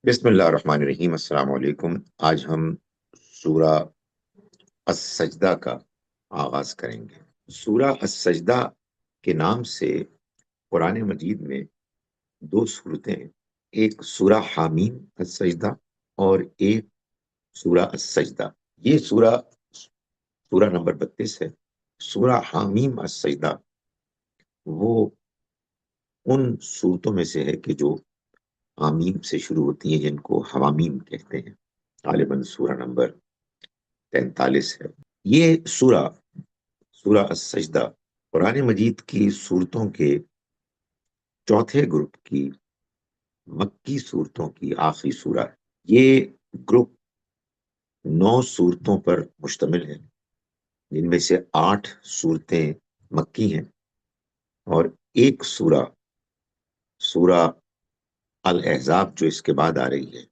بسم اللہ الرحمن الرحیم۔ السلام علیکم۔ آج ہم سورہ السجدہ کا آغاز کریں گے۔ سورہ السجدہ کے نام سے قرآن مجید میں دو سورتیں ہیں، ایک سورہ حامیم السجدہ اور ایک سورہ السجدہ۔ یہ سورہ نمبر 32 ہے۔ سورہ حامیم السجدہ وہ ان سورتوں میں سے ہے کہ جو حامیم سے شروع ہوتی ہیں، جن کو حوامیم کہتے ہیں۔ غالباً سورہ نمبر 43 ہے۔ یہ سورہ السجدہ قرآن مجید کی صورتوں کے چوتھے گروپ کی، مکی صورتوں کی آخری سورہ ہے۔ یہ گروپ 9 صورتوں پر مشتمل ہے، جن میں سے 8 صورتیں مکی ہیں اور ایک سورہ الاحزاب جو اس کے بعد آ رہی ہے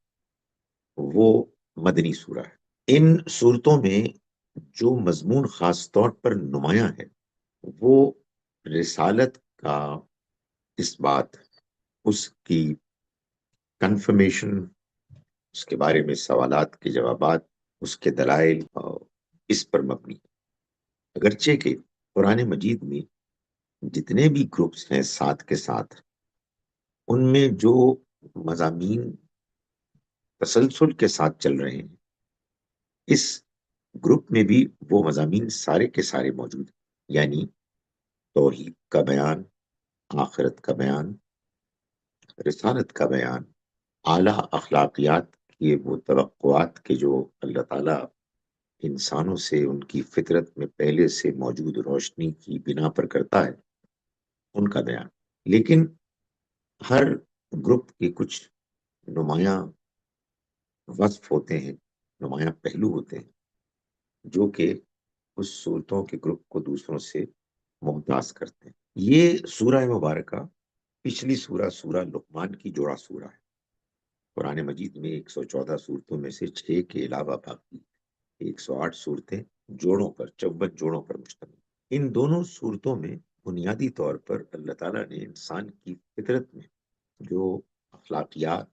وہ مدنی سورہ ہے۔ ان صورتوں میں جو مضمون خاص طور پر نمایاں ہے وہ رسالت کا اس بات، اس کی کنفرمیشن، اس کے بارے میں سوالات کے جوابات، اس کے دلائل اس پر مبنی۔ اگرچہ کہ قرآن مجید میں جتنے بھی گروپس ہیں 7 کے ساتھ، ان میں جو مضامین تسلسل کے ساتھ چل رہے ہیں، اس گروپ میں بھی وہ مضامین سارے کے سارے موجود ہیں، یعنی توحید کا بیان، آخرت کا بیان، رسالت کا بیان، اعلیٰ اخلاقیات کے وہ توقعات کے جو اللہ تعالیٰ انسانوں سے ان کی فطرت میں پہلے سے موجود روشنی کی بنا پر کرتا ہے، ان کا بیان۔ لیکن ہر گروپ کے کچھ نمایاں وصف ہوتے ہیں، نمایاں پہلو ہوتے ہیں، جو کہ اس صورتوں کے گروپ کو دوسروں سے ممتاز کرتے ہیں۔ یہ سورہ مبارکہ پچھلی سورہ لقمان کی جوڑا سورہ ہے۔ قرآن مجید میں 114 صورتوں میں سے 6 کے علاوہ باقی 108 صورتیں جوڑوں پر، 54 جوڑوں پر مشتمل۔ ان دونوں صورتوں میں بنیادی طور پر اللہ تعالیٰ نے انسان کی فطرت میں جو اخلاقیات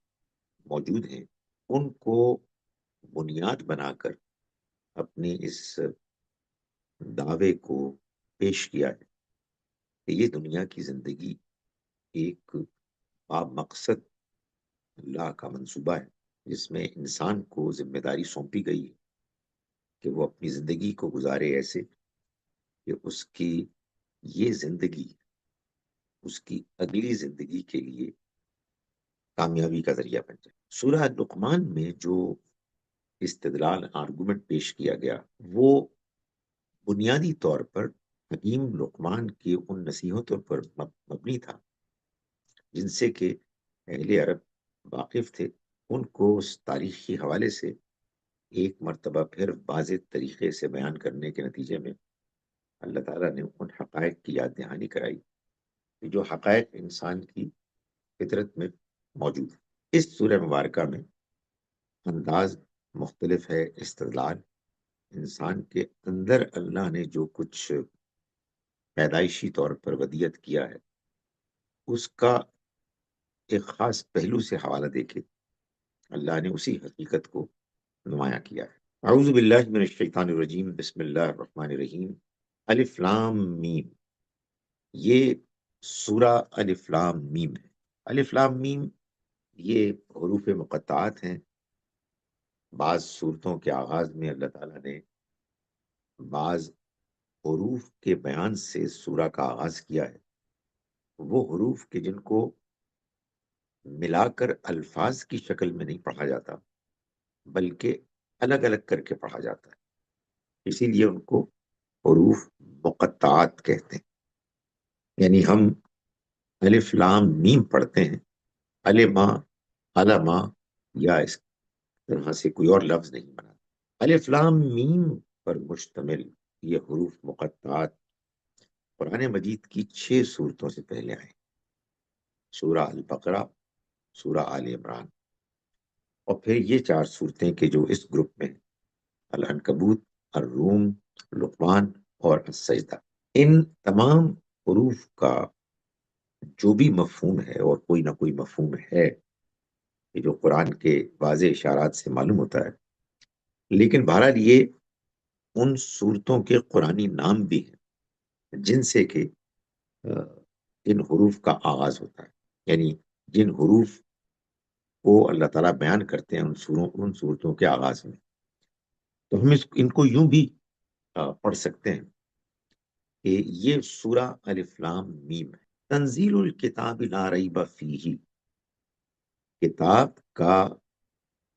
موجود ہیں ان کو بنیاد بنا کر اپنے اس دعوے کو پیش کیا ہے کہ یہ دنیا کی زندگی ایک مقصد اللہ کا منصوبہ ہے، جس میں انسان کو ذمہ داری سونپی گئی ہے کہ وہ اپنی زندگی کو گزارے ایسے کہ اس کی یہ زندگی اس کی اگلی زندگی کے لیے کامیابی کا ذریعہ بن جائے۔ سورہ لقمان میں جو استدلال آرگومنٹ پیش کیا گیا وہ بنیادی طور پر حکیم لقمان کی ان نصیحتوں پر مبنی تھا جن سے کہ اہل عرب واقف تھے۔ ان کو اس تاریخی حوالے سے ایک مرتبہ پھر واضح طریقے سے بیان کرنے کے نتیجے میں اللہ تعالیٰ نے ان حقائق کی یاد دہانی کرائی کہ جو حقائق انسان کی فطرت میں موجود ہے۔ اس سورہ مبارکہ میں انداز مختلف ہے، استدلال، انسان کے اندر اللہ نے جو کچھ پیدائشی طور پر ودیت کیا ہے اس کا ایک خاص پہلو سے حوالہ دے کے اللہ نے اسی حقیقت کو نمایاں کیا ہے۔ اعوذ باللہ من الشیطان الرجیم، بسم اللہ الرحمن الرحیم۔ الف لام میم، یہ سورہ الف لام میم ہے۔ الف لام میم یہ حروف مقطعات ہیں۔ بعض صورتوں کے آغاز میں اللہ تعالیٰ نے بعض حروف کے بیان سے سورہ کا آغاز کیا ہے، وہ حروف کے جن کو ملا کر الفاظ کی شکل میں نہیں پڑھا جاتا بلکہ الگ الگ کر کے پڑھا جاتا ہے، اسی لیے ان کو حروف مقطعات کہتے ہیں۔ یعنی ہم الف لام میم پڑھتے ہیں، الما، علما، یا اس طرح سے کوئی اور لفظ نہیں بنا۔ الف لام میم پر مشتمل یہ حروف مقطعات قرآن مجید کی 6 صورتوں سے پہلے آئے، سورہ البقرہ، سورہ آل عمران، اور پھر یہ 4 صورتیں کہ جو اس گروپ میں ہیں، العنکبوت، الروم، لقمان اور السجدہ۔ ان تمام حروف کا جو بھی مفہوم ہے، اور کوئی نہ کوئی مفہوم ہے، یہ جو قرآن کے واضح اشارات سے معلوم ہوتا ہے. لیکن بہرحال یہ ان صورتوں کے قرآنی نام بھی ہیں جن سے کہ ان حروف کا آغاز ہوتا ہے. یعنی جن حروف کو اللہ تعالیٰ بیان کرتے ہیں ان صورتوں کے آغاز میں. تو ہم ان کو یوں بھی پڑھ سکتے ہیں کہ یہ سورہ الف لام میم ہے. تنزیل الکتاب لا ریب فیہ، کتاب کا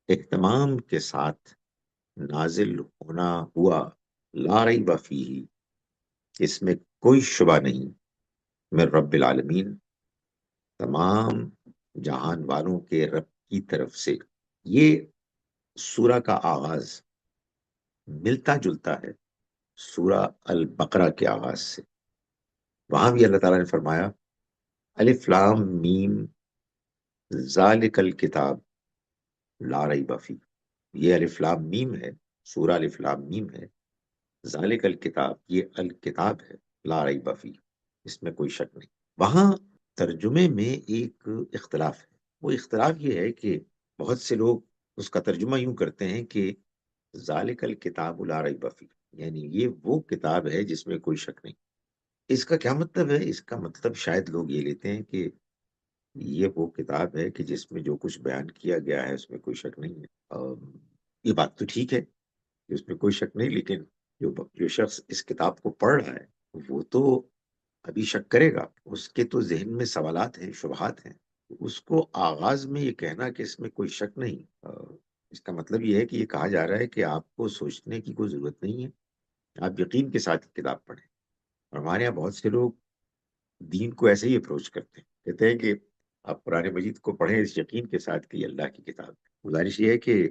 اہتمام کے ساتھ نازل ہونا ہوا، لا ریب فیہ، اس میں کوئی شبہ نہیں، من رب العالمین، تمام جہان والوں کے رب کی طرف سے. یہ سورہ کا آغاز ملتا جلتا ہے سورہ البقرہ کے آغاز سے. وہاں بھی اللہ تعالیٰ نے فرمایا الف لام میم ذالک الکتاب لا ریب فیہ. یہ الف لام میم ہے، سورہ الف لام میم ہے. ذالک الکتاب، یہ الکتاب ہے، لا ریب فیہ، اس میں کوئی شک نہیں. وہاں ترجمے میں ایک اختلاف ہے. وہ اختلاف یہ ہے کہ بہت سے لوگ اس کا ترجمہ یوں کرتے ہیں کہ ذالک الکتاب لا ریب فیہ، یعنی یہ وہ کتاب ہے جس میں کوئی شک نہیں. اس کا کیا مطلب ہے؟ اس کا مطلب شاید لوگ یہ لیتے ہیں کہ یہ وہ کتاب ہے کہ جس میں جو کچھ بیان کیا گیا ہے اس میں کوئی شک نہیں ہے. یہ بات تو ٹھیک ہے کہ اس میں کوئی شک نہیں، لیکن جو شخص اس کتاب کو پڑھ رہا ہے وہ تو ابھی شک کرے گا. اس کے تو ذہن میں سوالات ہیں، شبہات ہیں. اس کو آغاز میں یہ کہنا کہ اس میں کوئی شک نہیں، اس کا مطلب یہ ہے کہ یہ کہا جا رہا ہے کہ آپ کو سوچنے کی کوئی ضرورت نہیں ہے، آپ یقین کے ساتھ کتاب پڑھیں. اور ہمارے یہاں بہت سے لوگ دین کو ایسے ہی اپروچ کرتے ہیں، کہتے ہیں کہ آپ قرآن مجید کو پڑھیں اس یقین کے ساتھ کہ یہ اللہ کی کتاب ہے. گزارش یہ ہے کہ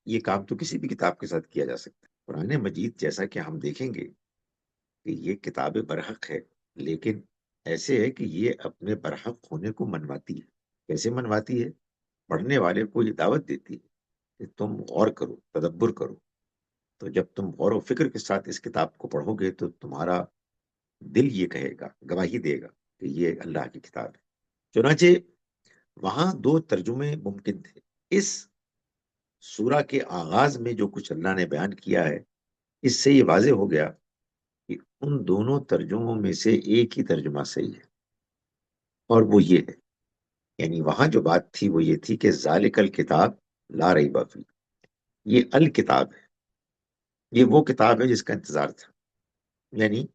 یہ کام تو کسی بھی کتاب کے ساتھ کیا جا سکتا ہے. قرآن مجید جیسا کہ ہم دیکھیں گے کہ یہ کتاب برحق ہے، لیکن ایسے ہے کہ یہ اپنے برحق ہونے کو منواتی ہے. کیسے منواتی ہے؟ پڑھنے والے کو یہ دعوت دیتی ہے کہ تم غور کرو، تدبر کرو. تو جب تم غور و فکر کے ساتھ اس کتاب کو پڑھو گے تو تمہارا دل یہ کہے گا، گواہی دے گا کہ یہ اللہ کی کتاب ہے. چنانچہ وہاں دو ترجمے ممکن تھے. اس سورہ کے آغاز میں جو کچھ اللہ نے بیان کیا ہے، اس سے یہ واضح ہو گیا کہ ان دونوں ترجموں میں سے ایک ہی ترجمہ صحیح ہے، اور وہ یہ ہے. یعنی وہاں جو بات تھی وہ یہ تھی کہ ذالک الکتاب لا ریب فیہ، یہ الکتاب ہے، یہ وہ کتاب ہے جس کا انتظار تھا. یعنی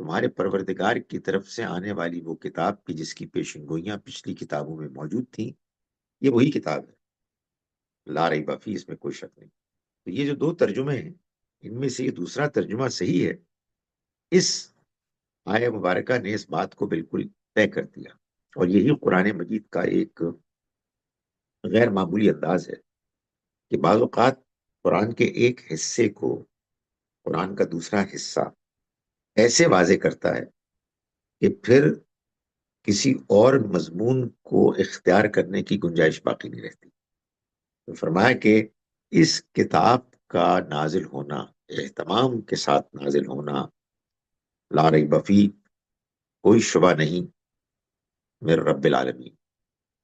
تمہارے پروردگار کی طرف سے آنے والی وہ کتاب کی جس کی پیشن گوئیاں پچھلی کتابوں میں موجود تھیں، یہ وہی کتاب ہے، لا ریب فیہ، اس میں کوئی شک نہیں. تو یہ جو دو ترجمے ہیں ان میں سے یہ دوسرا ترجمہ صحیح ہے. اس آیہ مبارکہ نے اس بات کو بالکل طے کر دیا. اور یہی قرآن مجید کا ایک غیر معمولی انداز ہے کہ بعض اوقات قرآن کے ایک حصے کو قرآن کا دوسرا حصہ ایسے واضح کرتا ہے کہ پھر کسی اور مضمون کو اختیار کرنے کی گنجائش باقی نہیں رہتی. تو فرمایا کہ اس کتاب کا نازل ہونا، اہتمام کے ساتھ نازل ہونا، لا ریب فیہ، کوئی شبہ نہیں، من رب العالمین،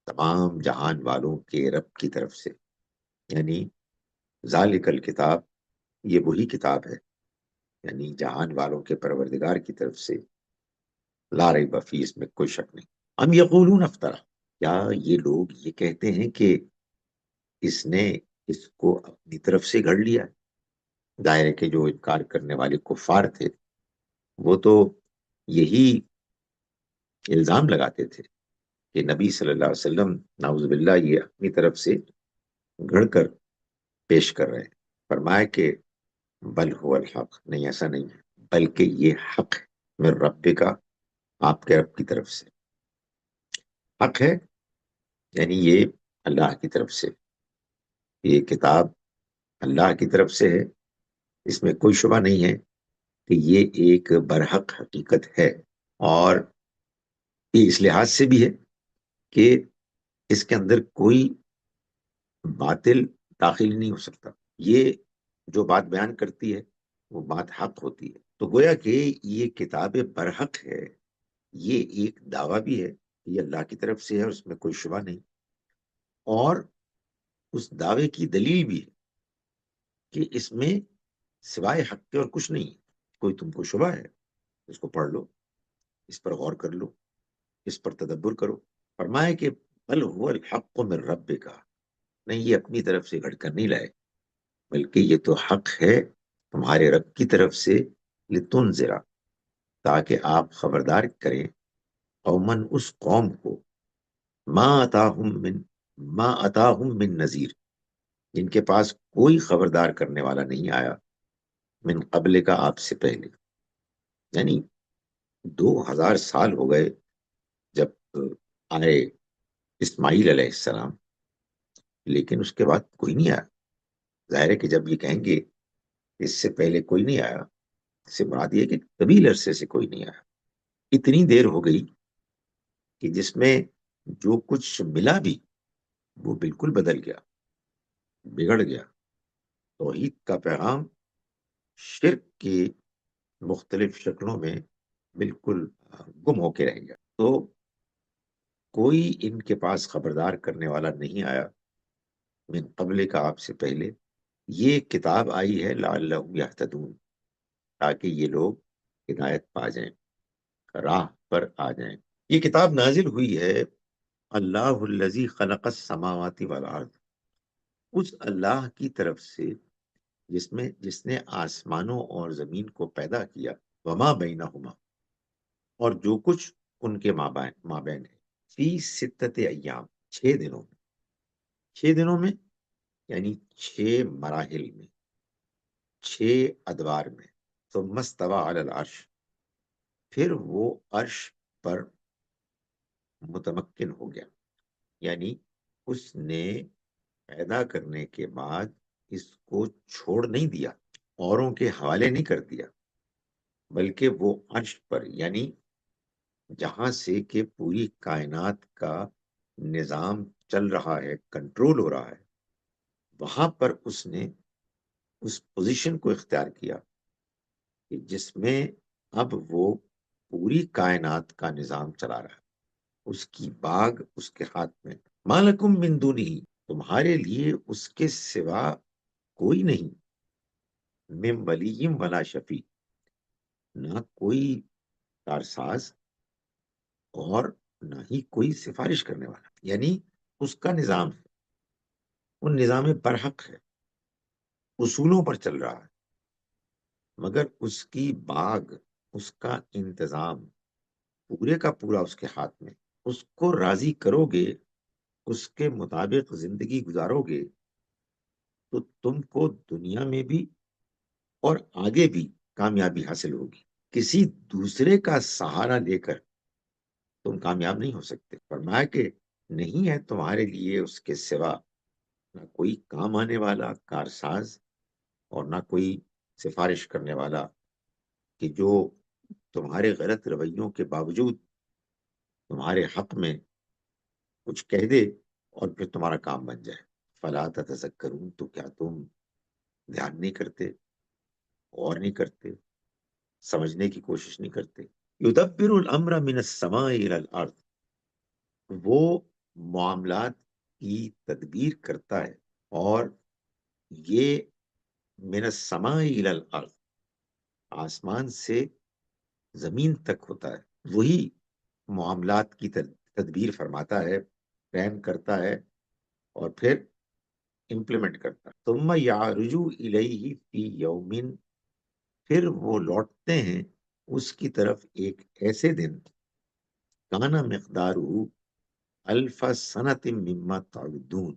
تمام جہان والوں کے رب کی طرف سے. یعنی ذالک الکتاب، یہ وہی کتاب ہے، یعنی جہان والوں کے پروردگار کی طرف سے، لا ریب فیہ، اس میں کوئی شک نہیں. ام یقولون افطرا، کیا یہ لوگ یہ کہتے ہیں کہ اس نے اس کو اپنی طرف سے گھڑ لیا ہے؟ ظاہر ہے کہ جو انکار کرنے والے کفار تھے وہ تو یہی الزام لگاتے تھے کہ نبی صلی اللہ علیہ وسلم نعوذ باللہ یہ اپنی طرف سے گھڑ کر پیش کر رہے ہیں. فرمایا کہ بل هو الحق، نہیں ایسا نہیں ہے، بلکہ یہ حق ہے، من رب کا، آپ کے رب کی طرف سے حق ہے. یعنی یہ اللہ کی طرف سے، یہ کتاب اللہ کی طرف سے ہے، اس میں کوئی شبہ نہیں ہے کہ یہ ایک برحق حقیقت ہے. اور یہ اس لحاظ سے بھی ہے کہ اس کے اندر کوئی باطل داخل نہیں ہو سکتا. یہ جو بات بیان کرتی ہے وہ بات حق ہوتی ہے. تو گویا کہ یہ کتاب برحق ہے، یہ ایک دعویٰ بھی ہے، یہ اللہ کی طرف سے ہے اور اس میں کوئی شبہ نہیں. اور اس دعوے کی دلیل بھی ہے کہ اس میں سوائے حق کے اور کچھ نہیں ہے. کوئی تم کو شبہ ہے، اس کو پڑھ لو، اس پر غور کر لو، اس پر تدبر کرو. فرمایا کہ بل هو الحق من ربک، نہیں یہ اپنی طرف سے گھڑ کر نہیں لائے، بلکہ یہ تو حق ہے تمہارے رب کی طرف سے، لتنذرا، تاکہ آپ خبردار کریں، قومن اس قوم کو، ما اتاہم من نذیر، جن کے پاس کوئی خبردار کرنے والا نہیں آیا، من قبل کا، آپ سے پہلے. یعنی 2000 سال ہو گئے جب آئے اسماعیل علیہ السلام، لیکن اس کے بعد کوئی نہیں آیا. ظاہر ہے کہ جب یہ کہیں گے اس سے پہلے کوئی نہیں آیا، اس سے مراد یہ کہ طویل عرصے سے کوئی نہیں آیا. اتنی دیر ہو گئی کہ جس میں جو کچھ ملا بھی وہ بالکل بدل گیا، بگڑ گیا. توحید کا پیغام شرک کی مختلف شکلوں میں بالکل گم ہو کے رہ گیا. تو کوئی ان کے پاس خبردار کرنے والا نہیں آیا من قبل کا، آپ سے پہلے. یہ کتاب آئی ہے لعلہم یہتدون، تاکہ یہ لوگ ہدایت پا جائیں، راہ پر آ جائیں. یہ کتاب نازل ہوئی ہے اللہ الذی خلق السماوات والارض، اس اللہ کی طرف سے جس نے آسمانوں اور زمین کو پیدا کیا، وما بینہما، اور جو کچھ ان کے مابین ہے، فی ستت ایام، 6 دنوں میں. 6 دنوں میں یعنی 6 مراحل میں، 6 ادوار میں. ثم استوى علی العرش، پھر وہ عرش پر متمکن ہو گیا. یعنی اس نے پیدا کرنے کے بعد اس کو چھوڑ نہیں دیا، اوروں کے حوالے نہیں کر دیا، بلکہ وہ عرش پر، یعنی جہاں سے کہ پوری کائنات کا نظام چل رہا ہے، کنٹرول ہو رہا ہے، وہاں پر اس نے اس پوزیشن کو اختیار کیا کہ جس میں اب وہ پوری کائنات کا نظام چلا رہا ہے. اس کی باغ اس کے ہاتھ میں. مالکم من دونہ، تمہارے لیے اس کے سوا کوئی نہیں، من ولی ولا شفیع، نہ کوئی کارساز اور نہ ہی کوئی سفارش کرنے والا. یعنی اس کا نظام ہے، وہ نظام برحق ہے، اصولوں پر چل رہا ہے، مگر اس کی باغ، اس کا انتظام پورے کا پورا اس کے ہاتھ میں. اس کو راضی کرو گے، اس کے مطابق زندگی گزارو گے، تو تم کو دنیا میں بھی اور آگے بھی کامیابی حاصل ہوگی. کسی دوسرے کا سہارا لے کر تم کامیاب نہیں ہو سکتے. فرمایا کہ نہیں ہے تمہارے لیے اس کے سوا نہ کوئی کام آنے والا کارساز اور نہ کوئی سفارش کرنے والا کہ جو تمہارے غلط رویوں کے باوجود تمہارے حق میں کچھ کہہ دے اور پھر تمہارا کام بن جائے. فلا تتذکرون، تو کیا تم دھیان نہیں کرتے، غور نہیں کرتے، سمجھنے کی کوشش نہیں کرتے. یدبر الامر من السماء الى الارض، وہ معاملات کی تدبیر کرتا ہے، اور یہ من السماء الى الارض، آسمان سے زمین تک ہوتا ہے. وہی معاملات کی تدبیر فرماتا ہے، فریم کرتا ہے، اور پھر امپلیمنٹ کرتا ہے. ثم یعرج الیہ فی یوم، پھر وہ لوٹتے ہیں اس کی طرف ایک ایسے دن، کانا مقدارہ الف سنۃ مما تعدون،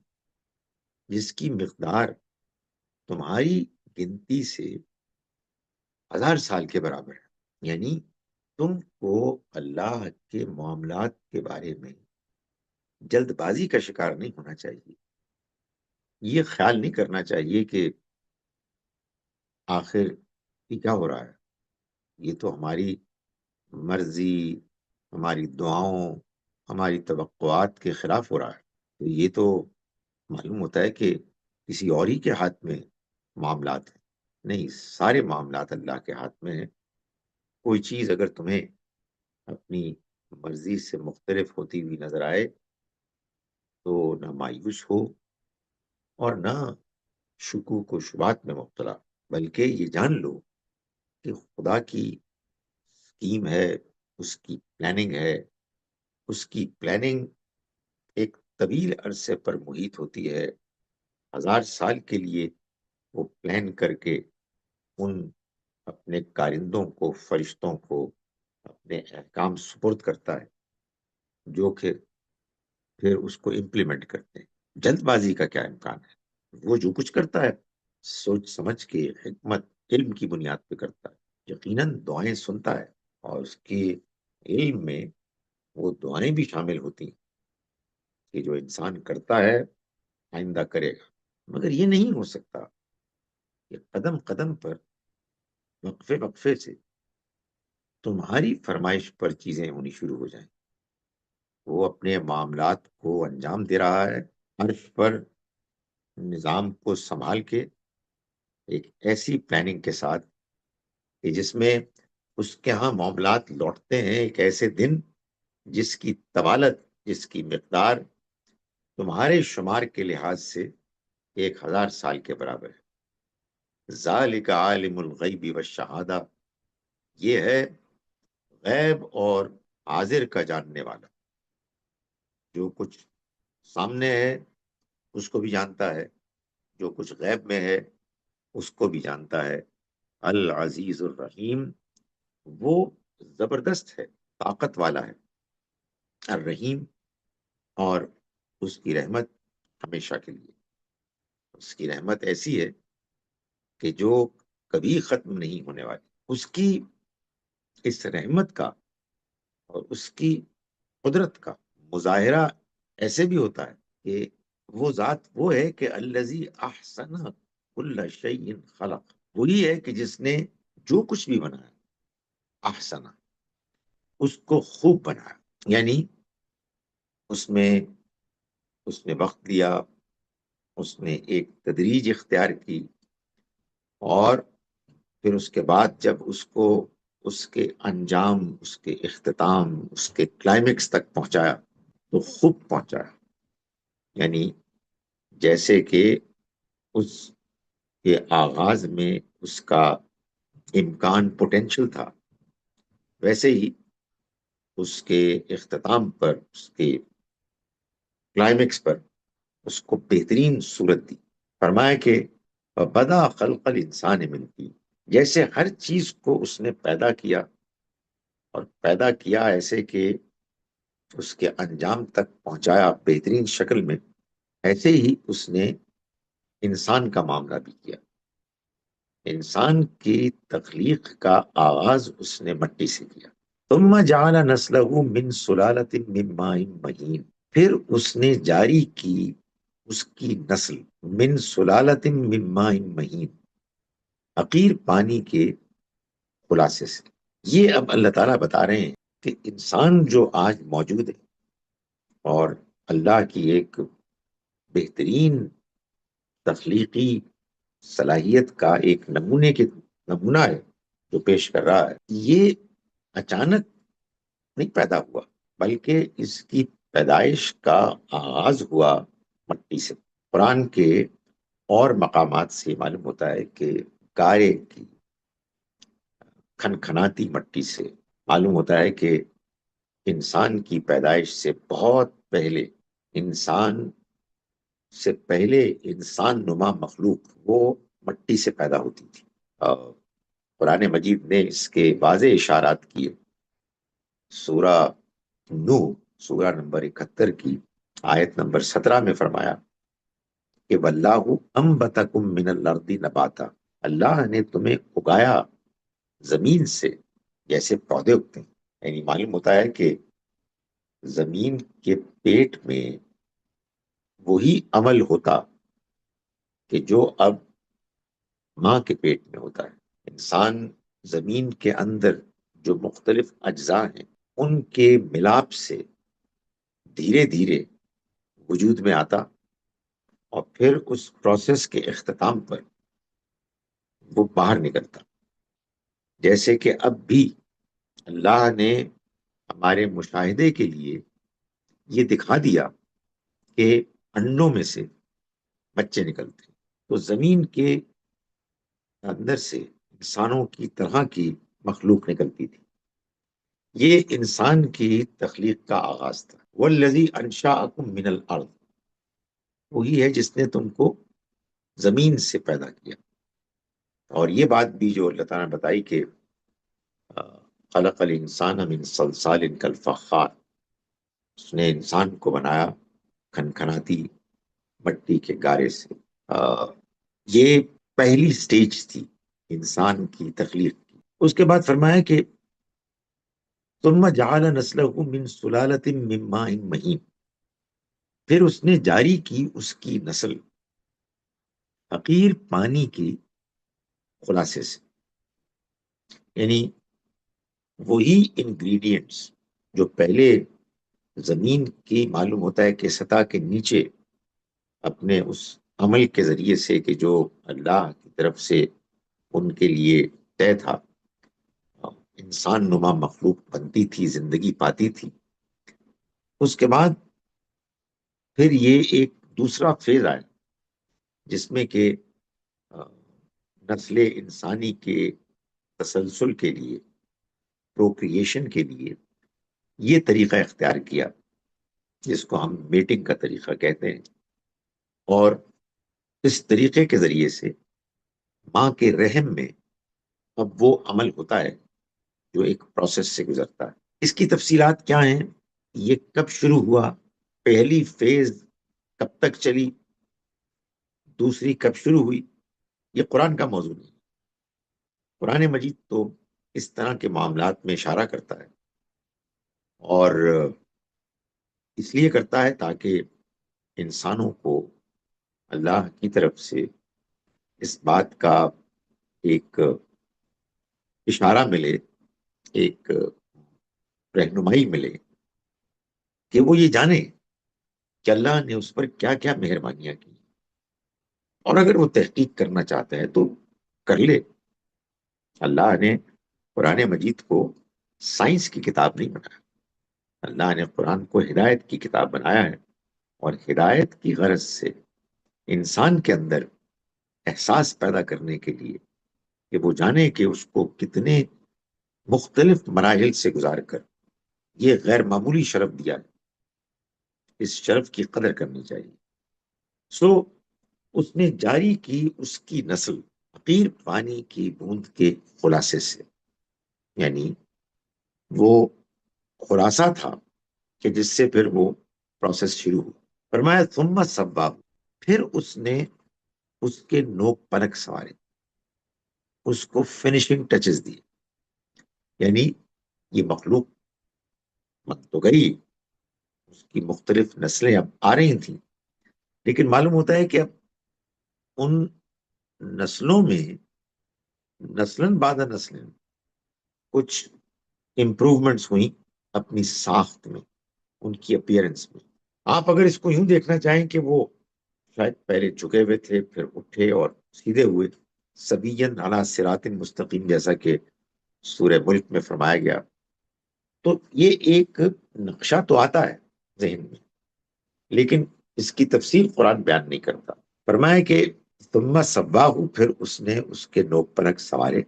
جس کی مقدار تمہاری گنتی سے 1000 سال کے برابر ہے. یعنی تم کو اللہ کے معاملات کے بارے میں جلد بازی کا شکار نہیں ہونا چاہیے. یہ خیال نہیں کرنا چاہیے کہ آخر یہ کیا ہو رہا ہے، یہ تو ہماری مرضی، ہماری دعاؤں، ہماری توقعات کے خلاف ہو رہا ہے. تو یہ تو معلوم ہوتا ہے کہ کسی اور ہی کے ہاتھ میں معاملات ہیں. نہیں، سارے معاملات اللہ کے ہاتھ میں ہیں. کوئی چیز اگر تمہیں اپنی مرضی سے مختلف ہوتی ہوئی نظر آئے تو نہ مایوس ہو، اور نہ شکوک و شبہات میں مبتلا، بلکہ یہ جان لو کہ خدا کی اسکیم ہے، اس کی پلاننگ ہے. اس کی پلاننگ ایک طویل عرصے پر محیط ہوتی ہے. 1000 سال کے لیے وہ پلان کر کے ان اپنے کارندوں کو، فرشتوں کو اپنے احکام سپرد کرتا ہے، جو کہ پھر اس کو امپلیمنٹ کرتے ہیں. جلد بازی کا کیا امکان ہے؟ وہ جو کچھ کرتا ہے سوچ سمجھ کے، حکمت علم کی بنیاد پہ کرتا ہے. یقیناً دعائیں سنتا ہے، اور اس کے علم میں وہ دعائیں بھی شامل ہوتی ہیں کہ جو انسان کرتا ہے آئندہ کرے گا. مگر یہ نہیں ہو سکتا کہ قدم قدم پر، وقفے وقفے سے تمہاری فرمائش پر چیزیں ہونی شروع ہو جائیں. وہ اپنے معاملات کو انجام دے رہا ہے عرش پر، نظام کو سنبھال کے، ایک ایسی پلاننگ کے ساتھ کہ جس میں اس کے ہاں معاملات لوٹتے ہیں ایک ایسے دن جس کی طوالت، جس کی مقدار تمہارے شمار کے لحاظ سے 1000 سال کے برابر ہے. ذالک عالم الغیب والشہادہ، یہ ہے غیب اور حاضر کا جاننے والا. جو کچھ سامنے ہے اس کو بھی جانتا ہے، جو کچھ غیب میں ہے اس کو بھی جانتا ہے. العزیز الرحیم، وہ زبردست ہے، طاقت والا ہے. الرحیم، اور اس کی رحمت ہمیشہ کے لیے. اس کی رحمت ایسی ہے کہ جو کبھی ختم نہیں ہونے والی. اس کی اس رحمت کا اور اس کی قدرت کا مظاہرہ ایسے بھی ہوتا ہے کہ وہ ذات وہ ہے کہ الذی احسن کل شیء خلق، وہی ہے کہ جس نے جو کچھ بھی بنایا، احسن، اس کو خوب بنایا. یعنی اس نے وقت دیا، اس نے ایک تدریج اختیار کی، اور پھر اس کے بعد جب اس کو اس کے انجام، اس کے اختتام، اس کے کلائمیکس تک پہنچایا تو خوب پہنچایا. یعنی جیسے کہ اس کے آغاز میں اس کا امکان، پوٹینشل تھا، ویسے ہی اس کے اختتام پر، اس کے کلائمیکس پر اس کو بہترین صورت دی. فرمایا کہ بدا خلق الانسان من طین، جیسے ہر چیز کو اس نے پیدا کیا، اور پیدا کیا ایسے کہ اس کے انجام تک پہنچایا بہترین شکل میں، ایسے ہی اس نے انسان کا معاملہ بھی کیا. انسان کی تخلیق کا آغاز اس نے مٹی سے کیا. ثم جعل نسلہ من سلالۃ من ماء مہین، پھر اس نے جاری کی اس کی نسل من سلالۃ من ماء مہین، حقیر پانی کے خلاصے سے. یہ اب اللہ تعالیٰ بتا رہے ہیں کہ انسان جو آج موجود ہے، اور اللہ کی ایک بہترین تخلیقی صلاحیت کا ایک نمونہ ہے جو پیش کر رہا ہے. یہ اچانک نہیں پیدا ہوا، بلکہ اس کی پیدائش کا آغاز ہوا مٹی سے. قرآن کے اور مقامات سے معلوم ہوتا ہے کہ گارے کی کھنکھناتی مٹی سے معلوم ہوتا ہے کہ انسان کی پیدائش سے بہت پہلے، انسان سے پہلے انسان نما مخلوق وہ مٹی سے پیدا ہوتی تھی. قرآن مجید نے اس کے واضح اشارات کیے. سورہ نوح، سورہ نمبر 71 کی آیت نمبر 17 میں فرمایا کہ واللہ انبتکم من الارض نباتا، اللہ نے تمہیں اگایا زمین سے جیسے پودے اگتے ہیں. یعنی معلوم ہوتا ہے کہ زمین کے پیٹ میں وہی عمل ہوتا کہ جو اب ماں کے پیٹ میں ہوتا ہے. انسان زمین کے اندر جو مختلف اجزاء ہیں ان کے ملاپ سے دھیرے دھیرے وجود میں آتا، اور پھر اس پروسیس کے اختتام پر وہ باہر نکلتا. جیسے کہ اب بھی اللہ نے ہمارے مشاہدے کے لیے یہ دکھا دیا کہ انڈوں میں سے بچے نکلتے ہیں۔ تو زمین کے اندر سے انسانوں کی طرح کی مخلوق نکلتی تھی۔ یہ انسان کی تخلیق کا آغاز تھا۔ والذی انشأکم من الارض، وہی ہے جس نے تم کو زمین سے پیدا کیا۔ اور یہ بات بھی جو اللہ تعالیٰ نے بتائی کہ خلق الانسان من صلصال کالفخار، اس نے انسان کو بنایا کھنکھناتی مٹی کے گارے سے۔ یہ پہلی سٹیج تھی انسان کی تخلیق کی۔ اس کے بعد فرمایا کہ ثم جعل نسلہ من سلالۃ من ماء مہین، پھر اس نے جاری کی اس کی نسل حقیر پانی کی خلاصے سے، یعنی وہی انگریڈینٹس جو پہلے زمین کی معلوم ہوتا ہے کہ سطح کے نیچے اپنے اس عمل کے ذریعے سے کہ جو اللہ کی طرف سے ان کے لیے طے تھا، انسان نما مخلوق بنتی تھی، زندگی پاتی تھی۔ اس کے بعد پھر یہ ایک دوسرا فیز آیا جس میں کہ نسل انسانی کے تسلسل کے لیے، پروکریشن کے لیے یہ طریقہ اختیار کیا جس کو ہم میٹنگ کا طریقہ کہتے ہیں، اور اس طریقے کے ذریعے سے ماں کے رحم میں اب وہ عمل ہوتا ہے جو ایک پروسیس سے گزرتا ہے۔ اس کی تفصیلات کیا ہیں، یہ کب شروع ہوا، پہلی فیز کب تک چلی، دوسری کب شروع ہوئی، یہ قرآن کا موضوع نہیں۔ قرآن مجید تو اس طرح کے معاملات میں اشارہ کرتا ہے، اور اس لیے کرتا ہے تاکہ انسانوں کو اللہ کی طرف سے اس بات کا ایک اشارہ ملے، ایک رہنمائی ملے کہ وہ یہ جانے کہ اللہ نے اس پر کیا کیا مہربانیاں کی، اور اگر وہ تحقیق کرنا چاہتا ہے تو کر لے۔ اللہ نے قرآن مجید کو سائنس کی کتاب نہیں بنایا، اللہ نے قرآن کو ہدایت کی کتاب بنایا ہے، اور ہدایت کی غرض سے انسان کے اندر احساس پیدا کرنے کے لیے کہ وہ جانے کہ اس کو کتنے مختلف مراحل سے گزار کر یہ غیر معمولی شرف دیا ہے، اس شرف کی قدر کرنی چاہیے۔ سو اس نے جاری کی اس کی نسل حقیر پانی کی بوند کے خلاصے سے، یعنی وہ خلاصہ تھا کہ جس سے پھر وہ پروسیس شروع ہو۔ فرمایا ثم صبا، پھر اس نے اس کے نوک پلک سوارے، اس کو فنیشنگ ٹچز دیے، یعنی یہ مخلوق بن تو گئی، اس کی مختلف نسلیں اب آ رہی تھیں، لیکن معلوم ہوتا ہے کہ اب ان نسلوں میں نسلن بعد نسلن کچھ امپروومنٹس ہوئیں اپنی ساخت میں، ان کی اپیرنس میں۔ آپ اگر اس کو یوں دیکھنا چاہیں کہ وہ شاید پہلے جھکے ہوئے تھے، پھر اٹھے اور سیدھے ہوئے، سبین علی صراط مستقیم، جیسا کہ سورہ ملک میں فرمایا گیا، تو یہ ایک نقشہ تو آتا ہے ذہن میں، لیکن اس کی تفصیل قرآن بیان نہیں کرتا۔ فرمایا کہ ثم صباہ، پھر اس نے اس کے نوک پلک سوارے،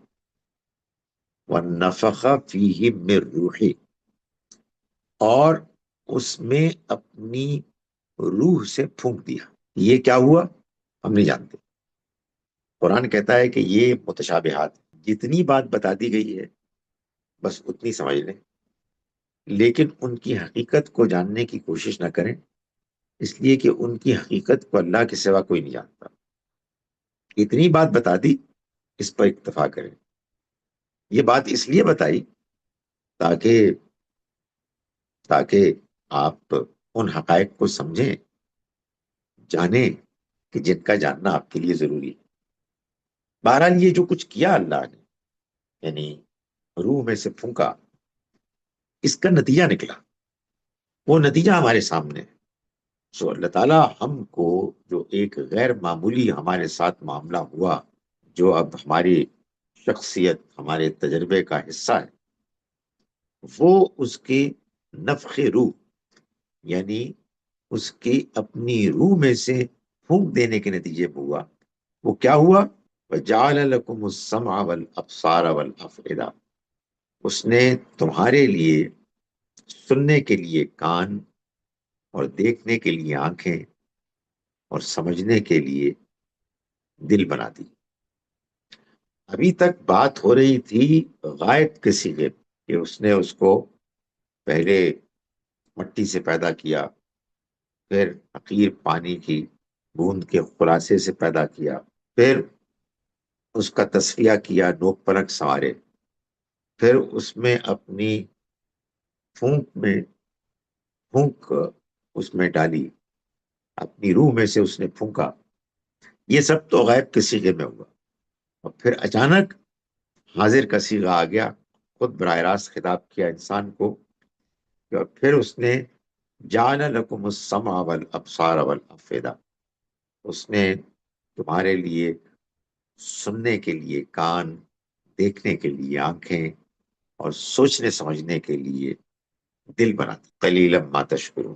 وَنَفَخَ فِيهِ مِن رُوحِهِ، اور اس میں اپنی روح سے پھونک دیا۔ یہ کیا ہوا ہم نہیں جانتے، قرآن کہتا ہے کہ یہ متشابہات، جتنی بات بتا دی گئی ہے بس اتنی سمجھ لیں، لیکن ان کی حقیقت کو جاننے کی کوشش نہ کریں، اس لیے کہ ان کی حقیقت کو اللہ کے سوا کوئی نہیں جانتا۔ اتنی بات بتا دی، اس پر اکتفا کریں۔ یہ بات اس لیے بتائی تاکہ آپ ان حقائق کو سمجھیں، جانیں کہ جن کا جاننا آپ کے لیے ضروری ہے۔ بہرحال یہ جو کچھ کیا اللہ نے، یعنی روح میں سے پھونکا، اس کا نتیجہ نکلا، وہ نتیجہ ہمارے سامنے ہے۔ سو اللہ تعالیٰ ہم کو جو ایک غیر معمولی ہمارے ساتھ معاملہ ہوا، جو اب ہماری شخصیت، ہمارے تجربے کا حصہ ہے، وہ اس کی نفخ روح، یعنی اس کی اپنی روح میں سے پھونک دینے کے نتیجے میں ہوا، وہ کیا ہوا؟ وَجَعَلَ لَكُمُ السَّمْعَ وَالْأَبْصَارَ وَالْأَفْئِدَةَ، اس نے تمہارے لیے سننے کے لیے کان، اور دیکھنے کے لیے آنکھیں، اور سمجھنے کے لیے دل بنا دی۔ ابھی تک بات ہو رہی تھی غائب کے صیغے کہ اس نے اس کو پہلے مٹی سے پیدا کیا، پھر حقیر پانی کی بوند کے خلاصے سے پیدا کیا، پھر اس کا تصفیہ کیا، نوک پلک سنوارے، پھر اس میں اپنی پھونک اس میں ڈالی، اپنی روح میں سے اس نے پھونکا۔ یہ سب تو غائب کے صیغے میں ہوا، اور پھر اچانک حاضر کا صیغہ آ گیا، خود براہ راست خطاب کیا انسان کو، اور پھر اس نے جعل لکم السمع والابصار والافئدہ، اس نے تمہارے لیے سننے کے لیے کان، دیکھنے کے لیے آنکھیں، اور سوچنے سمجھنے کے لیے دل بنا دی۔ قلیلا ما تشکرون،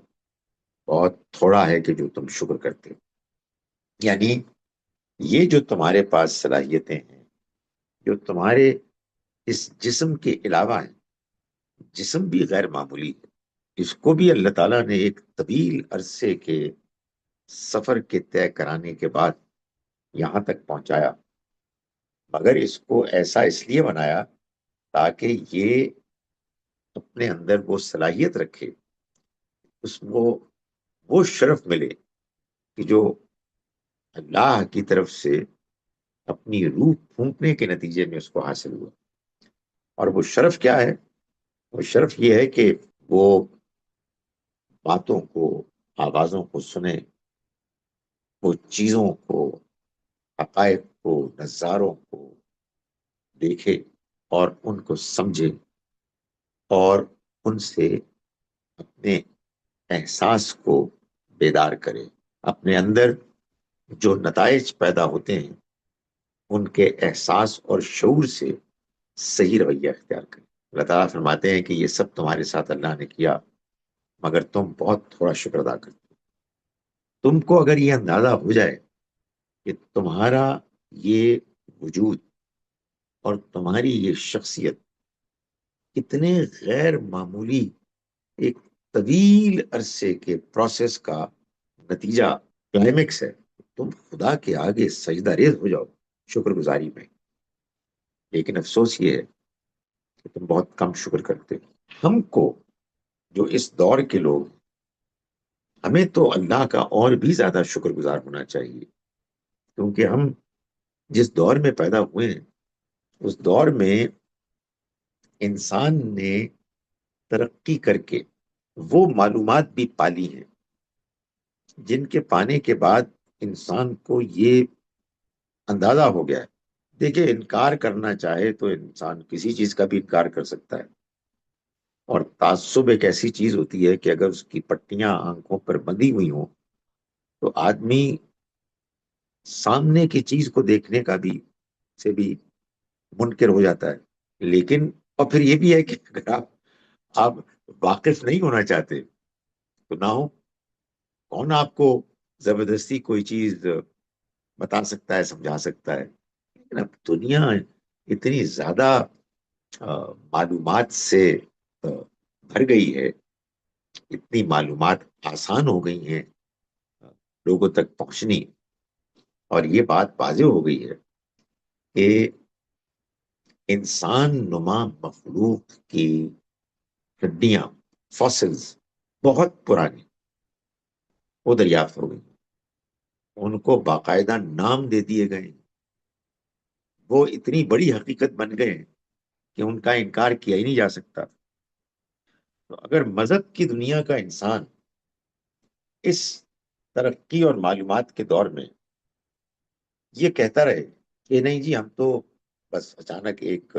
بہت تھوڑا ہے کہ جو تم شکر کرتے ہو۔ یعنی یہ جو تمہارے پاس صلاحیتیں ہیں، جو تمہارے اس جسم کے علاوہ ہیں، جسم بھی غیر معمولی ہے، اس کو بھی اللہ تعالیٰ نے ایک طویل عرصے کے سفر کے طے کرانے کے بعد یہاں تک پہنچایا، مگر اس کو ایسا اس لیے بنایا تاکہ یہ اپنے اندر وہ صلاحیت رکھے، اس کو وہ شرف ملے کہ جو اللہ کی طرف سے اپنی روح پھونکنے کے نتیجے میں اس کو حاصل ہوا۔ اور وہ شرف کیا ہے؟ وہ شرف یہ ہے کہ وہ باتوں کو، آوازوں کو سنے، وہ چیزوں کو، حقائق کو، نظاروں کو دیکھے، اور ان کو سمجھے، اور ان سے اپنے احساس کو بیدار کرے، اپنے اندر جو نتائج پیدا ہوتے ہیں ان کے احساس اور شعور سے صحیح رویہ اختیار کرے۔ اللہ تعالیٰ فرماتے ہیں کہ یہ سب تمہارے ساتھ اللہ نے کیا، مگر تم بہت تھوڑا شکر ادا کرتے ہو۔ تم کو اگر یہ اندازہ ہو جائے کہ تمہارا یہ وجود اور تمہاری یہ شخصیت کتنے غیر معمولی ایک طویل عرصے کے پروسیس کا نتیجہ، کلائمیکس ہے، تم خدا کے آگے سجدہ ریز ہو جاؤ شکر گزاری میں۔ لیکن افسوس یہ ہے کہ تم بہت کم شکر کرتے ہو۔ ہم کو جو اس دور کے لوگ، ہمیں تو اللہ کا اور بھی زیادہ شکر گزار ہونا چاہیے، کیونکہ ہم جس دور میں پیدا ہوئے ہیں اس دور میں انسان نے ترقی کر کے وہ معلومات بھی پالی ہیں جن کے پانے کے بعد انسان کو یہ اندازہ ہو گیا ہے۔ دیکھیں، انکار کرنا چاہے تو انسان کسی چیز کا بھی انکار کر سکتا ہے، اور تعصب ایک ایسی چیز ہوتی ہے کہ اگر اس کی پٹیاں آنکھوں پر بندھی ہوئی ہوں تو آدمی سامنے کی چیز کو دیکھنے کا بھی سے بھی منکر ہو جاتا ہے۔ لیکن اور پھر یہ بھی ہے کہ اگر آپ واقف نہیں ہونا چاہتے تو نہ ہو، کون آپ کو زبردستی کوئی چیز بتا سکتا ہے، سمجھا سکتا ہے؟ لیکن اب دنیا اتنی زیادہ معلومات سے بھر گئی ہے، اتنی معلومات آسان ہو گئی ہیں لوگوں تک پہنچنی، اور یہ بات واضح ہو گئی ہے کہ انسان نما مخلوق کی ہڈیاں، فاسلز، بہت پرانی وہ دریافت ہو گئی، ان کو باقاعدہ نام دے دیے گئے، وہ اتنی بڑی حقیقت بن گئے کہ ان کا انکار کیا ہی نہیں جا سکتا۔ تو اگر مذہب کی دنیا کا انسان اس ترقی اور معلومات کے دور میں یہ کہتا رہے کہ نہیں جی ہم تو بس اچانک ایک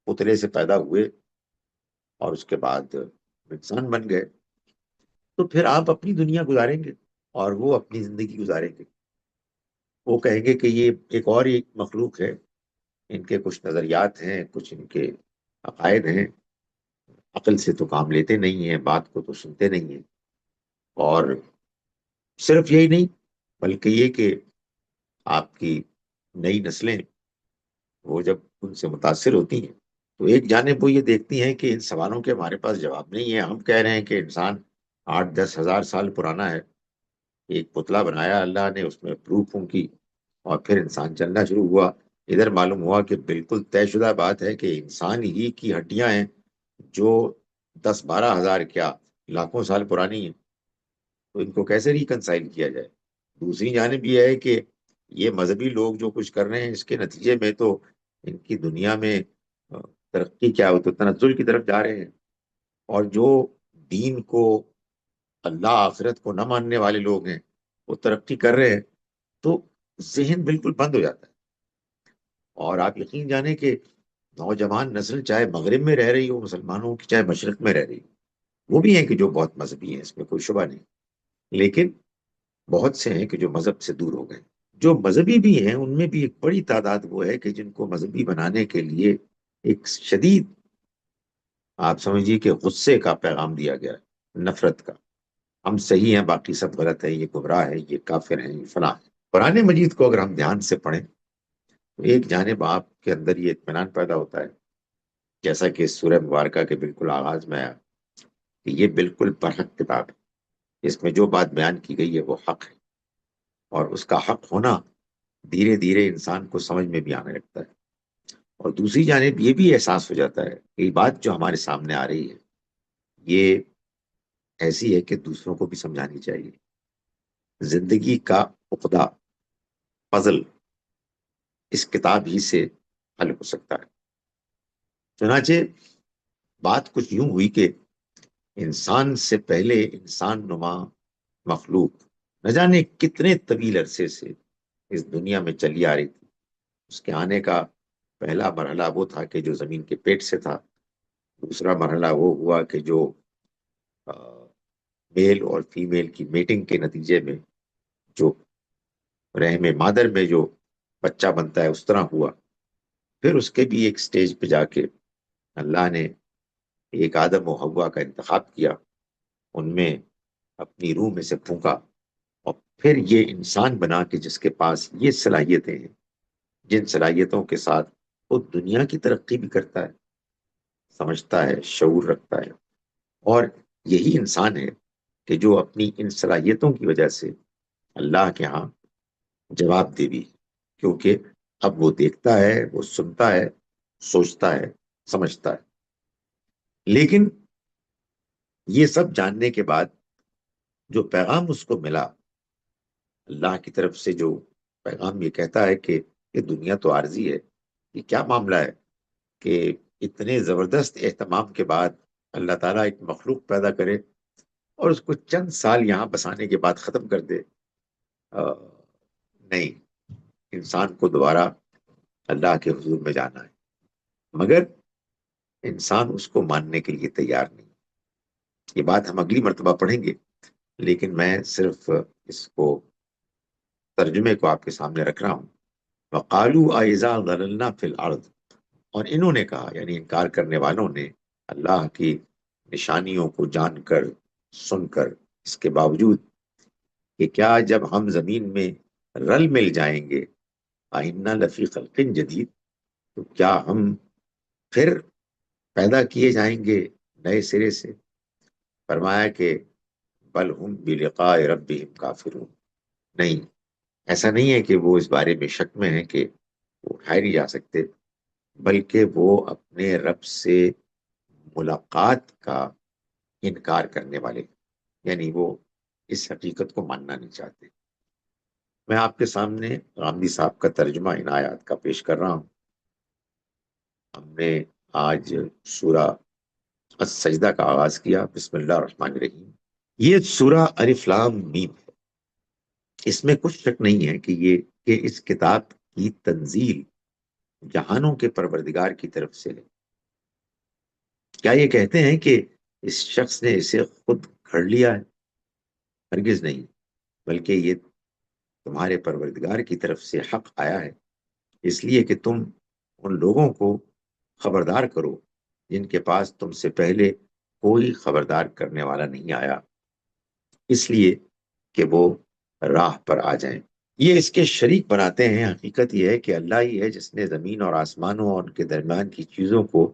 پتلے سے پیدا ہوئے اور اس کے بعد انسان بن گئے، تو پھر آپ اپنی دنیا گزاریں گے اور وہ اپنی زندگی گزاریں گے۔ وہ کہیں گے کہ یہ ایک اور ایک مخلوق ہے، ان کے کچھ نظریات ہیں، کچھ ان کے عقائد ہیں، عقل سے تو کام لیتے نہیں ہیں، بات کو تو سنتے نہیں ہیں۔ اور صرف یہی نہیں، بلکہ یہ کہ آپ کی نئی نسلیں وہ جب ان سے متاثر ہوتی ہیں تو ایک جانب وہ یہ دیکھتی ہیں کہ ان سوالوں کے ہمارے پاس جواب نہیں ہے. ہم کہہ رہے ہیں کہ انسان 8-10 ہزار سال پرانا ہے، ایک پتلا بنایا اللہ نے، اس میں پروفوں کی، اور پھر انسان چلنا شروع ہوا. ادھر معلوم ہوا کہ بالکل طے شدہ بات ہے کہ انسان ہی کی ہڈیاں ہیں جو 10-12 ہزار کیا لاکھوں سال پرانی ہیں. تو ان کو کیسے ریکنسائل کیا جائے؟ دوسری جانب یہ ہے کہ یہ مذہبی لوگ جو کچھ کر رہے ہیں اس کے نتیجے میں تو ان کی دنیا میں ترقی کیا ہو تو تنزل کی طرف جا رہے ہیں. اور جو دین کو، اللہ آخرت کو نہ ماننے والے لوگ ہیں وہ ترقی کر رہے ہیں. تو ذہن بالکل بند ہو جاتا ہے. اور آپ یقین جانیں کہ نوجوان نسل چاہے مغرب میں رہ رہی ہو مسلمانوں کی، چاہے مشرق میں رہ رہی ہو، وہ بھی ہیں کہ جو بہت مذہبی ہیں، اس میں کوئی شبہ نہیں، لیکن بہت سے ہیں کہ جو مذہب سے دور ہو گئے. جو مذہبی بھی ہیں ان میں بھی ایک بڑی تعداد وہ ہے کہ جن کو مذہبی بنانے کے لیے ایک شدید، آپ سمجھیے کہ غصے کا پیغام دیا گیا ہے، نفرت کا. ہم صحیح ہیں باقی سب غلط ہے، یہ گمراہ ہے، یہ کافر ہیں، یہ فلاں ہے. قرآن مجید کو اگر ہم دھیان سے پڑھیں تو ایک جانب آپ کے اندر یہ اطمینان پیدا ہوتا ہے، جیسا کہ سورہ مبارکہ کے بالکل آغاز میں آیا کہ یہ بالکل برحق کتاب ہے، اس میں جو بات بیان کی گئی ہے وہ حق ہے. اور اس کا حق ہونا دھیرے دھیرے انسان کو سمجھ میں بھی آنے لگتا ہے. اور دوسری جانب یہ بھی احساس ہو جاتا ہے کہ یہ بات جو ہمارے سامنے آ رہی ہے یہ ایسی ہے کہ دوسروں کو بھی سمجھانی چاہیے. زندگی کا عقدہ، پزل اس کتاب ہی سے حل ہو سکتا ہے. چنانچہ بات کچھ یوں ہوئی کہ انسان سے پہلے انسان نما مخلوق نہ جانے کتنے طویل عرصے سے اس دنیا میں چلی آ رہی تھی. اس کے آنے کا پہلا مرحلہ وہ تھا کہ جو زمین کے پیٹ سے تھا. دوسرا مرحلہ وہ ہوا کہ جو میل اور فیمیل کی میٹنگ کے نتیجے میں جو رحم مادر میں جو بچہ بنتا ہے اس طرح ہوا. پھر اس کے بھی ایک سٹیج پہ جا کے اللہ نے ایک آدم و حوا کا انتخاب کیا، ان میں اپنی روح میں سے پھونکا، اور پھر یہ انسان بنا کے جس کے پاس یہ صلاحیتیں ہیں، جن صلاحیتوں کے ساتھ وہ دنیا کی ترقی بھی کرتا ہے، سمجھتا ہے، شعور رکھتا ہے. اور یہی انسان ہے کہ جو اپنی ان صلاحیتوں کی وجہ سے اللہ کے ہاں جواب دے بھی، کیونکہ اب وہ دیکھتا ہے، وہ سنتا ہے، سوچتا ہے، سمجھتا ہے. لیکن یہ سب جاننے کے بعد جو پیغام اس کو ملا اللہ کی طرف سے، جو پیغام یہ کہتا ہے کہ یہ دنیا تو عارضی ہے، یہ کیا معاملہ ہے کہ اتنے زبردست اہتمام کے بعد اللہ تعالیٰ ایک مخلوق پیدا کرے اور اس کو چند سال یہاں بسانے کے بعد ختم کر دے. نہیں، انسان کو دوبارہ اللہ کے حضور میں جانا ہے، مگر انسان اس کو ماننے کے لیے تیار نہیں. یہ بات ہم اگلی مرتبہ پڑھیں گے، لیکن میں صرف اس کو ترجمے کو آپ کے سامنے رکھ رہا ہوں. وَقَالُوا أَإِذَا ضَلَلْنَا فِي الْأَرْضِ، اور انہوں نے کہا، یعنی انکار کرنے والوں نے، اللہ کی نشانیوں کو جان کر، سن کر، اس کے باوجود کہ کیا جب ہم زمین میں رل مل جائیں گے، آئنہ لفی خلق جدید، تو کیا ہم پھر پیدا کیے جائیں گے نئے سرے سے؟ فرمایا کہ بل ہم بلقاء ربہم کافرون، نہیں، ایسا نہیں ہے کہ وہ اس بارے میں شک میں ہیں کہ وہ اٹھائے نہیں جا سکتے، بلکہ وہ اپنے رب سے ملاقات کا انکار کرنے والے، یعنی وہ اس حقیقت کو ماننا نہیں چاہتے. میں آپ کے سامنے غامدی صاحب کا ترجمہ ان آیات کا پیش کر رہا ہوں. ہم نے آج سورہ السجدہ کا آغاز کیا، بسم اللہ الرحمن الرحیم. یہ سورہ الف لام میم ہے. اس میں کچھ شک نہیں ہے کہ اس کتاب کی تنزیل جہانوں کے پروردگار کی طرف سے ہے. کیا یہ کہتے ہیں کہ اس شخص نے اسے خود گھڑ لیا ہے؟ ہرگز نہیں، بلکہ یہ تمہارے پروردگار کی طرف سے حق آیا ہے، اس لیے کہ تم ان لوگوں کو خبردار کرو جن کے پاس تم سے پہلے کوئی خبردار کرنے والا نہیں آیا، اس لیے کہ وہ راہ پر آ جائیں۔ یہ اس کے شریک بناتے ہیں۔ حقیقت یہ ہے کہ اللہ ہی ہے جس نے زمین اور آسمانوں اور ان کے درمیان کی چیزوں کو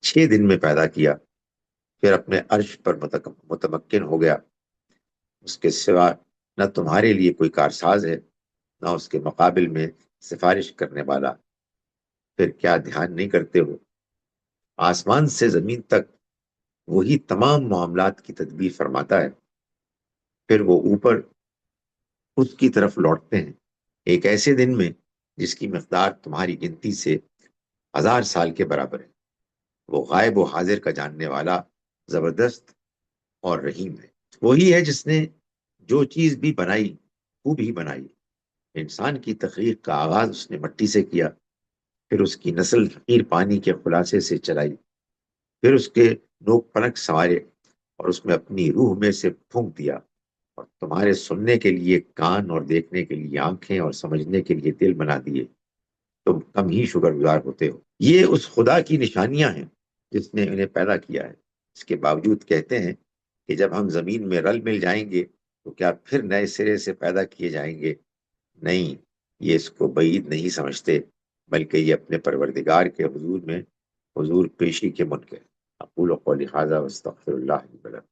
6 دن میں پیدا کیا، پھر اپنے عرش پر متمکن ہو گیا۔ اس کے سوا نہ تمہارے لیے کوئی کارساز ہے، نہ اس کے مقابل میں سفارش کرنے والا۔ پھر کیا دھیان نہیں کرتے ہو؟ آسمان سے زمین تک وہی تمام معاملات کی تدبیر فرماتا ہے، پھر وہ اوپر اس کی طرف لوٹتے ہیں ایک ایسے دن میں جس کی مقدار تمہاری گنتی سے 1000 سال کے برابر ہے۔ وہ غائب و حاضر کا جاننے والا، زبردست اور رحیم ہے۔ وہی ہے جس نے جو چیز بھی بنائی خوب ہی بنائی۔ انسان کی تخلیق کا آغاز اس نے مٹی سے کیا، پھر اس کی نسل فقیر پانی کے خلاصے سے چلائی، پھر اس کے نوک پلک سنوارے اور اس میں اپنی روح میں سے پھونک دیا، اور تمہارے سننے کے لیے کان اور دیکھنے کے لیے آنکھیں اور سمجھنے کے لیے دل بنا دیے۔ تم کم ہی شکر گزار ہوتے ہو۔ یہ اس خدا کی نشانیاں ہیں جس نے انہیں پیدا کیا ہے۔ اس کے باوجود کہتے ہیں کہ جب ہم زمین میں رل مل جائیں گے تو کیا پھر نئے سرے سے پیدا کیے جائیں گے؟ نہیں، یہ اس کو بعید نہیں سمجھتے، بلکہ یہ اپنے پروردگار کے حضور پیشی کے منکر۔ اقول قولی ھذا واستغفر اللہ لی ولکم۔